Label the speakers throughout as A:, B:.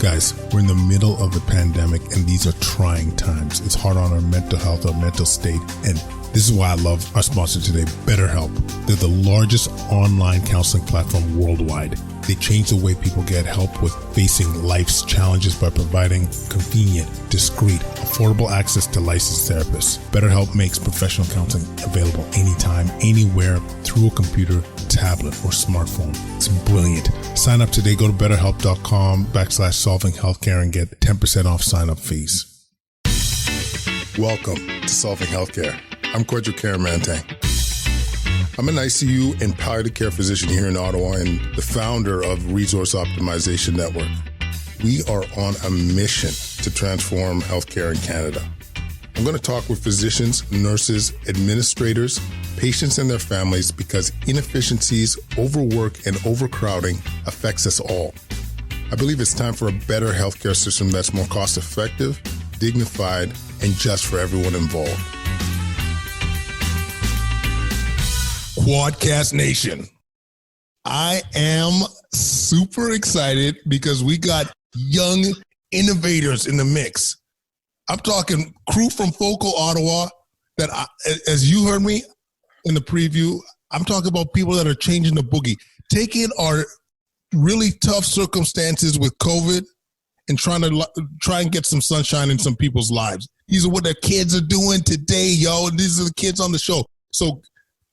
A: Guys, we're in the middle of the pandemic and these are trying times. It's hard on our mental health, our mental state, and this is why I love our sponsor today, BetterHelp. They're the largest online counseling platform worldwide. They change the way people get help with facing life's challenges by providing convenient, discreet, affordable access to licensed therapists. BetterHelp makes professional counseling available anytime, anywhere, through a computer, tablet, or smartphone. It's brilliant. Sign up today. Go to betterhelp.com/solvinghealthcare and get 10% off sign-up fees. Welcome to Solving Healthcare. I'm Kwadwo Kyeremanteng. I'm an ICU and palliative care physician here in Ottawa and the founder of Resource Optimization Network. We are on a mission to transform healthcare in Canada. I'm going to talk with physicians, nurses, administrators, patients and their families because inefficiencies, overwork, and overcrowding affects us all. I believe it's time for a better healthcare system that's more cost-effective, dignified, and just for everyone involved. Quadcast Nation. I am super excited because we got young innovators in the mix. I'm talking crew from FocalOttawa that, as you heard me in the preview, I'm talking about people that are changing the boogie, taking our really tough circumstances with COVID and try and get some sunshine in some people's lives. These are what their kids are doing today, yo. These are the kids on the show. So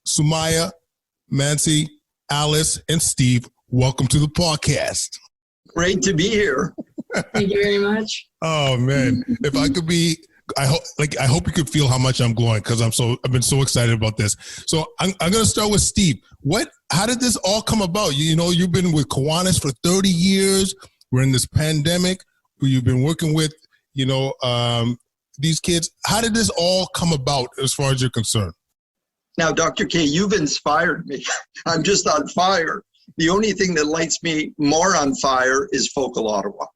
A: Soumaya, Mansi, Alice, and Steve, welcome to the podcast.
B: Great to be here.
C: Thank you very much.
A: Oh man, if I could be, I hope you could feel how much I'm glowing because I've been so excited about this. So I'm going to start with Steve. How did this all come about? You know, you've been with Kiwanis for 30 years. We're in this pandemic. You've been working with, these kids. How did this all come about as far as you're concerned?
B: Now, Dr. K, you've inspired me. I'm just on fire. The only thing that lights me more on fire is FocalOttawa.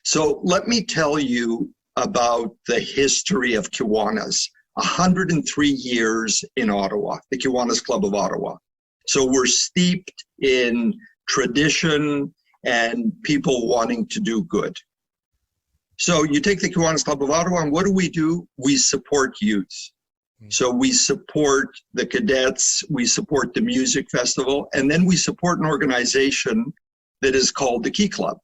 B: So let me tell you about the history of Kiwanis. 103 years in Ottawa, the Kiwanis Club of Ottawa. So we're steeped in tradition and people wanting to do good. So you take the Kiwanis Club of Ottawa, and what do? We support youth. So we support the cadets, we support the music festival, and then we support an organization that is called the Key Club.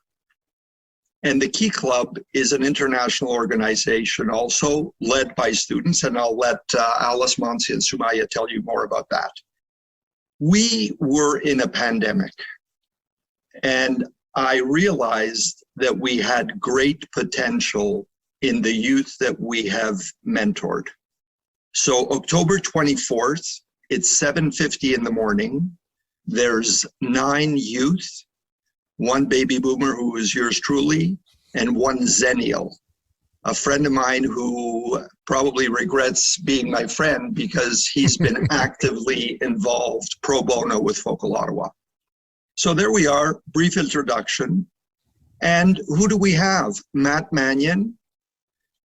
B: And the Key Club is an international organization also led by students, and I'll let Alice, Mansi, and Soumaya tell you more about that. We were in a pandemic, and I realized that we had great potential in the youth that we have mentored. So October 24th, it's 7:50 in the morning. There's 9 youth, 1 baby boomer who is yours truly, and 1 Zennial, a friend of mine who probably regrets being my friend because he's been actively involved pro bono with FocalOttawa. So there we are, brief introduction. And who do we have? Matt Mannion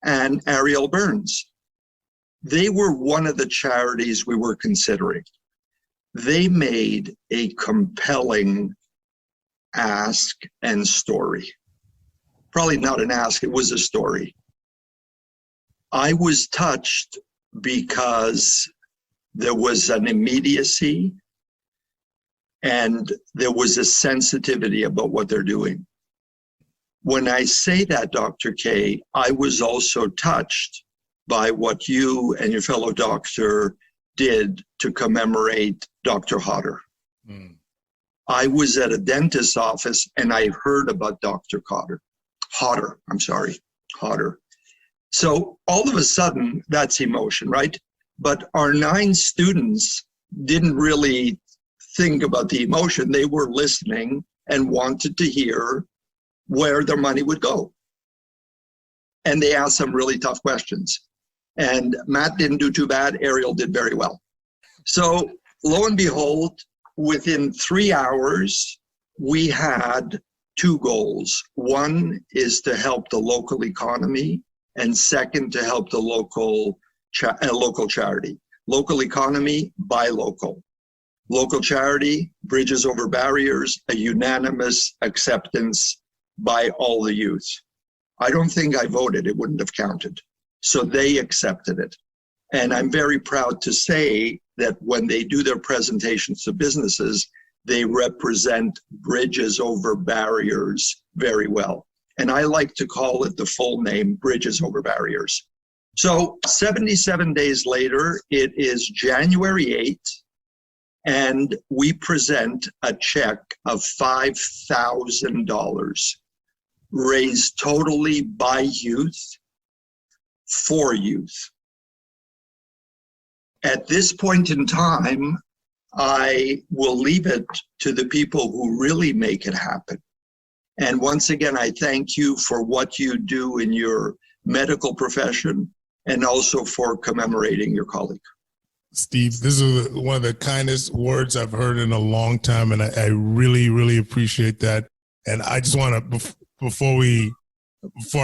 B: and Ariel Burns. They were one of the charities we were considering. They made a compelling ask and story. Probably not an ask, it was a story. I was touched because there was an immediacy and there was a sensitivity about what they're doing. When I say that, Dr. K, I was also touched by what you and your fellow doctor did to commemorate Dr. Hodder. I was at a dentist's office and I heard about Dr. Hodder. So all of a sudden, that's emotion, right? But our 9 students didn't really think about the emotion. They were listening and wanted to hear where their money would go. And they asked some really tough questions. And Matt didn't do too bad. Ariel did very well. So lo and behold, within 3 hours, we had 2 goals. One is to help the local economy, and second, to help the local charity. Local economy, buy local. Local charity, bridges over barriers, a unanimous acceptance by all the youth. I don't think I voted. It wouldn't have counted. So they accepted it. And I'm very proud to say that when they do their presentations to businesses, they represent bridges over barriers very well. And I like to call it the full name, Bridges Over Barriers. So 77 days later, it is January 8th, and we present a check of $5,000 raised totally by youth for youth. At this point in time, I will leave it to the people who really make it happen. And once again, I thank you for what you do in your medical profession and also for commemorating your colleague.
A: Steve, this is one of the kindest words I've heard in a long time, and I really, really appreciate that. And I just want to, before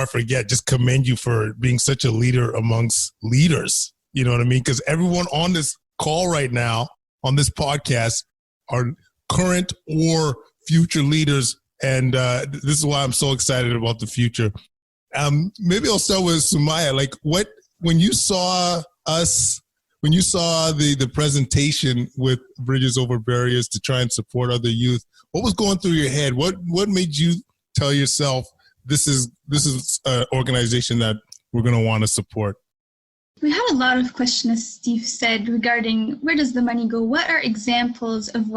A: I forget, just commend you for being such a leader amongst leaders. You know what I mean? Because everyone on this call right now, on this podcast, are current or future leaders. And this is why I'm so excited about the future. Maybe I'll start with Soumaya. Like, when you saw the presentation with Bridges Over Barriers to try and support other youth, what was going through your head? What made you tell yourself this is an organization that we're going to want to support?
D: We had a lot of questions, as Steve said, regarding where does the money go? What are examples of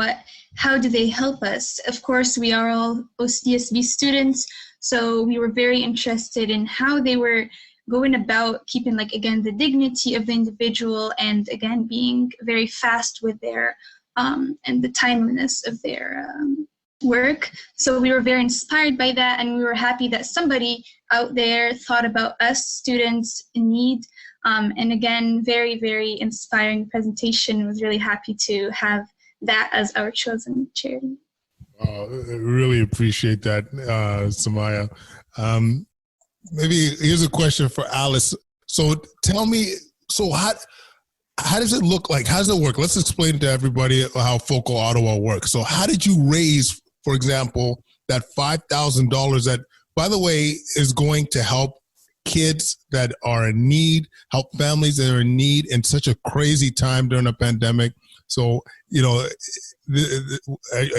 D: how do they help us? Of course, we are all OCDSB students, so we were very interested in how they were going about keeping, the dignity of the individual and, again, being very fast with their, and the timeliness of their work. So we were very inspired by that, and we were happy that somebody out there thought about us students in need. And again, very, very inspiring presentation. Was really happy to have that as our chosen charity.
A: I really appreciate that, Soumaya. Maybe here's a question for Alice. So tell me, how does it look like? How does it work? Let's explain to everybody how FocalOttawa works. So how did you raise, for example, that $5,000 that, by the way, is going to help kids that are in need, help families that are in need in such a crazy time during a pandemic? So, I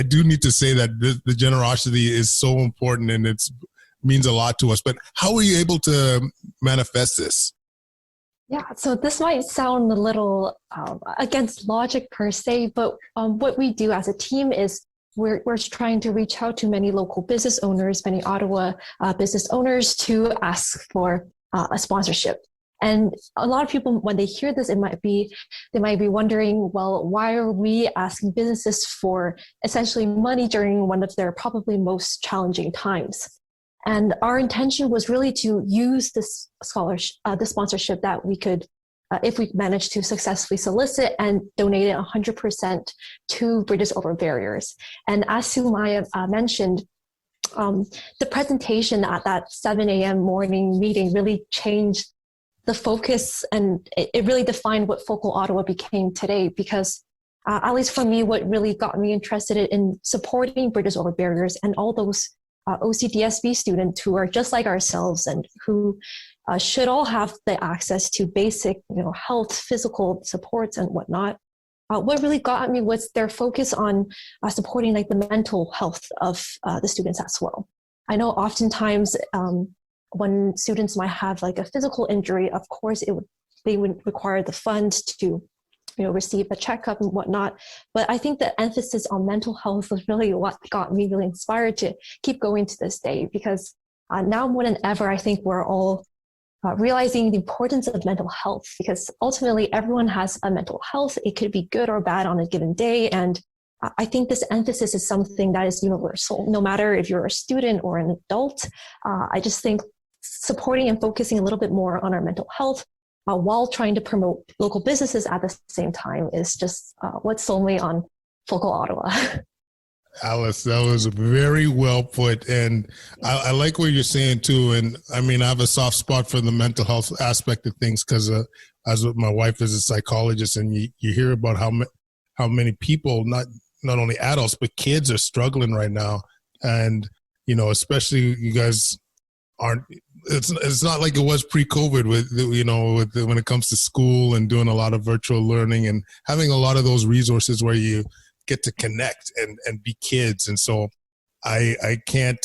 A: do need to say that the generosity is so important and it means a lot to us. But how were you able to manifest this?
E: Yeah, so this might sound a little against logic per se, but what we do as a team is we're trying to reach out to many local business owners, many Ottawa business owners to ask for a sponsorship. And a lot of people, when they hear this, they might be wondering, well, why are we asking businesses for essentially money during one of their probably most challenging times? And our intention was really to use this the sponsorship that we could, if we managed to successfully solicit, and donate it 100% to Bridges Over Barriers. And as Soumaya mentioned, the presentation at that 7 a.m. morning meeting really changed the focus, and it really defined what FocalOttawa became today, because at least for me, what really got me interested in supporting Bridges Over Barriers and all those OCDSB students who are just like ourselves and who should all have the access to basic, health, physical supports and whatnot. What really got me was their focus on supporting the mental health of the students as well. I know oftentimes when students might have a physical injury, of course they would require the funds to receive a checkup and whatnot. But I think the emphasis on mental health was really what got me really inspired to keep going to this day, because now more than ever, I think we're all realizing the importance of mental health, because ultimately everyone has a mental health. It could be good or bad on a given day. And I think this emphasis is something that is universal, no matter if you're a student or an adult. I just think supporting and focusing a little bit more on our mental health while trying to promote local businesses at the same time is just what's sold me on FocalOttawa.
A: Alice, that was very well put. And I like what you're saying too. And I mean, I have a soft spot for the mental health aspect of things because as my wife is a psychologist, and you hear about how many people, not only adults, but kids are struggling right now. And especially you guys aren't, it's not like it was pre-COVID when it comes to school and doing a lot of virtual learning and having a lot of those resources where you get to connect and be kids. And so I can't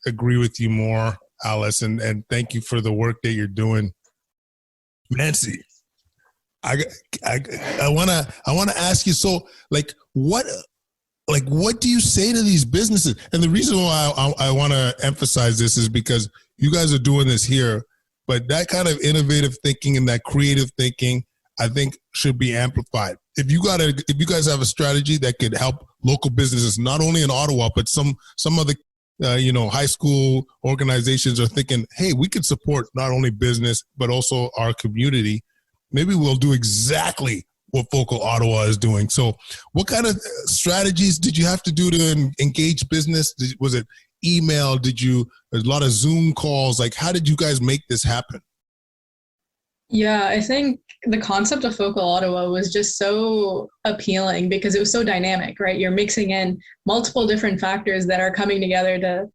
A: agree with you more, Alice, and thank you for the work that you're doing. Mansi, I want to ask you, so what do you say to these businesses? And the reason why I want to emphasize this is because you guys are doing this here, but that kind of innovative thinking and that creative thinking, I think, should be amplified. If you guys have a strategy that could help local businesses, not only in Ottawa, but some other high school organizations are thinking, hey, we could support not only business but also our community. Maybe we'll do exactly what FocalOttawa is doing. So what kind of strategies did you have to do to engage business? Was it email? There's a lot of Zoom calls. How did you guys make this happen?
C: Yeah, I think the concept of FocalOttawa was just so appealing because it was so dynamic, right? You're mixing in multiple different factors that are coming together to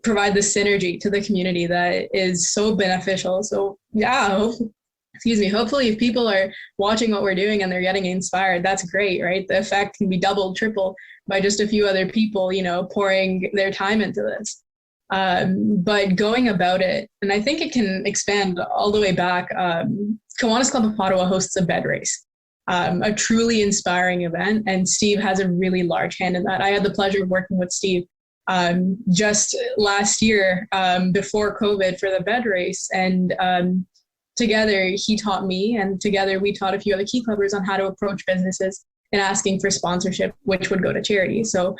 C: provide the synergy to the community that is so beneficial. So yeah, hopefully if people are watching what we're doing and they're getting inspired, that's great, right? The effect can be doubled, triple by just a few other people, pouring their time into this. But going about it, and I think it can expand all the way back. Kiwanis Club of Ottawa hosts a bed race, a truly inspiring event, and Steve has a really large hand in that. I had the pleasure of working with Steve just last year before COVID for the bed race, and together he taught me, and together we taught a few other key clubbers on how to approach businesses and asking for sponsorship, which would go to charity. So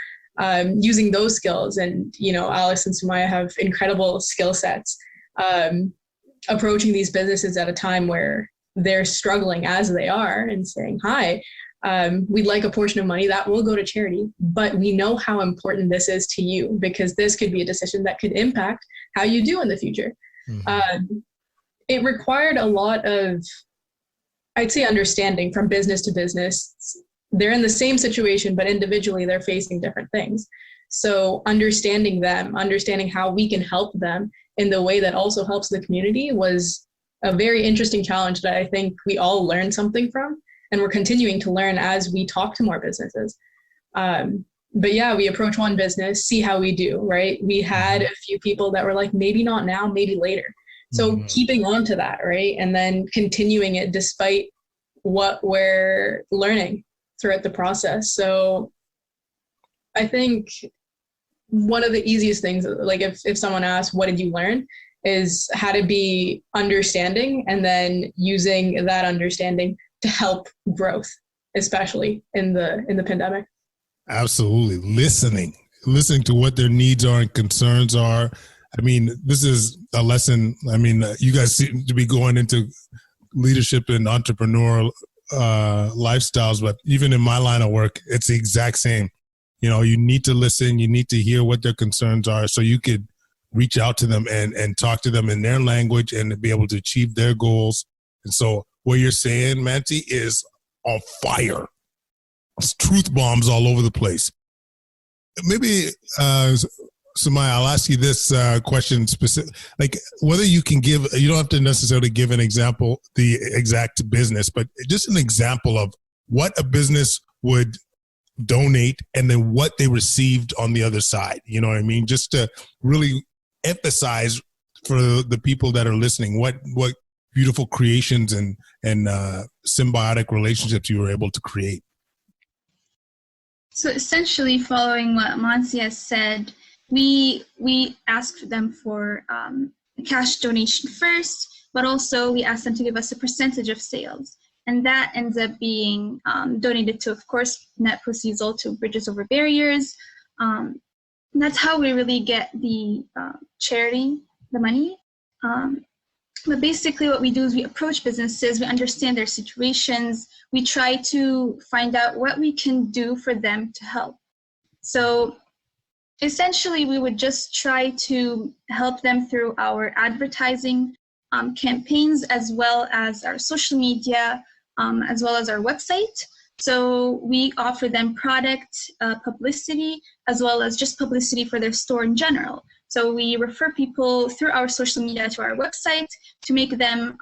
C: using those skills, and Alice and Soumaya have incredible skill sets, approaching these businesses at a time where they're struggling as they are and saying, hi, we'd like a portion of money that will go to charity, but we know how important this is to you because this could be a decision that could impact how you do in the future. Mm-hmm. It required a lot of, I'd say, understanding from business to business. They're in the same situation, but individually they're facing different things. So understanding them, understanding how we can help them in the way that also helps the community was a very interesting challenge that I think we all learned something from, and we're continuing to learn as we talk to more businesses. But yeah, we approach one business, see how we do, right? We had a few people that were like, maybe not now, maybe later. So keeping on to that, right? And then continuing it despite what we're learning throughout the process. So I think one of the easiest things, if someone asks, what did you learn, is how to be understanding and then using that understanding to help growth, especially in the pandemic.
A: Absolutely. Listening to what their needs are and concerns are. I mean, this is a lesson. I mean, you guys seem to be going into leadership and entrepreneurial lifestyles, but even in my line of work, it's the exact same. You need to listen, you need to hear what their concerns are so you could reach out to them and talk to them in their language and be able to achieve their goals. And so what you're saying, Mansi, is on fire. It's truth bombs all over the place. Maybe, Soumaya, I'll ask you this question specific, whether you can give, you don't have to necessarily give an example, the exact business, but just an example of what a business would donate and then what they received on the other side. You know what I mean? Just to really emphasize for the people that are listening, what beautiful creations and symbiotic relationships you were able to create.
D: So essentially, following what Mansi has said, we asked them for a cash donation first, but also we asked them to give us a percentage of sales. And that ends up being donated to, of course, net proceeds all to Bridges Over Barriers. That's how we really get the charity, the money. But basically what we do is we approach businesses, we understand their situations, we try to find out what we can do for them to help. So essentially, we would just try to help them through our advertising campaigns, as well as our social media, as well as our website. So we offer them product publicity as well as just publicity for their store in general. So we refer people through our social media to our website to make them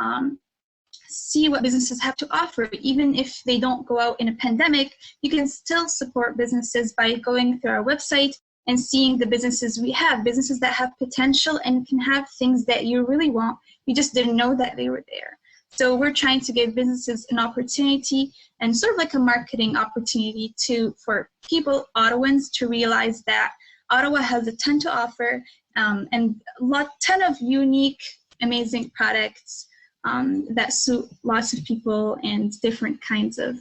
D: see what businesses have to offer. Even if they don't go out in a pandemic, you can still support businesses by going through our website and seeing the businesses we have, businesses that have potential and can have things that you really want. You just didn't know that they were there. So we're trying to give businesses an opportunity and sort of like a marketing opportunity for people, Ottawans, to realize that Ottawa has a ton to offer and a ton of unique, amazing products that suit lots of people and different kinds of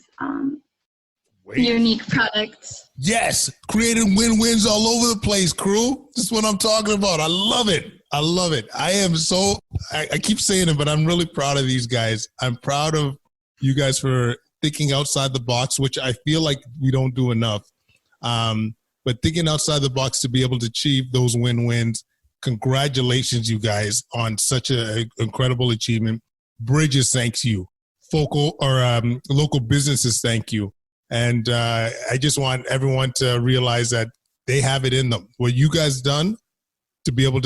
D: unique products.
A: Yes, creating win-wins all over the place, crew. This is what I'm talking about. I love it. I love it. I am so, I keep saying it, but I'm really proud of these guys. I'm proud of you guys for thinking outside the box, which I feel like we don't do enough. But thinking outside the box to be able to achieve those win-wins. Congratulations, you guys, on such an incredible achievement. Bridges, thanks you. Local businesses, thank you. And I just want everyone to realize that they have it in them. What you guys done to be able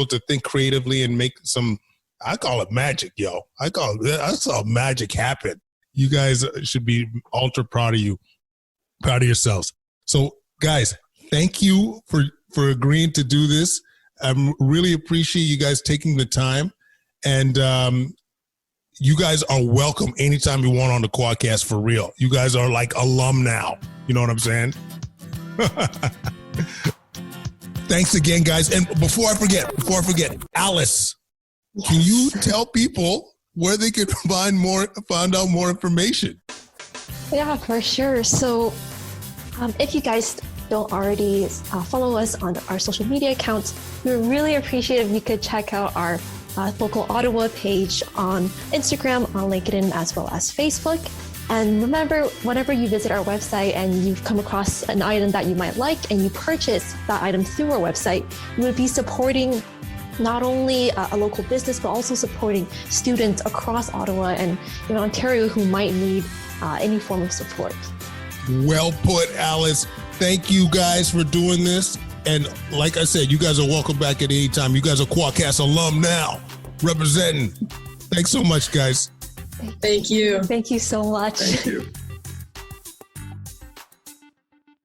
A: to think creatively and make some, I call it magic, yo. I saw magic happen. You guys should be ultra proud of you, proud of yourselves. So guys, thank you for agreeing to do this. I really appreciate you guys taking the time. And you guys are welcome anytime you want on the Quadcast, for real. You guys are like alum now. You know what I'm saying? Thanks again, guys. And before I forget, Alice, yes. Can you tell people where they can find out more information?
E: Yeah, for sure. So if you guys don't already follow us on our social media accounts, we would really appreciate if you could check out our Focal Ottawa page on Instagram, on LinkedIn, as well as Facebook. And remember, whenever you visit our website and you've come across an item that you might like and you purchase that item through our website, you would be supporting not only a local business, but also supporting students across Ottawa and Ontario who might need any form of support.
A: Well put, Alice. Thank you guys for doing this. And like I said, you guys are welcome back at any time. You guys are Quadcast alum now, representing. Thanks so much, guys.
C: Thank you.
E: Thank you so much.
B: Thank you.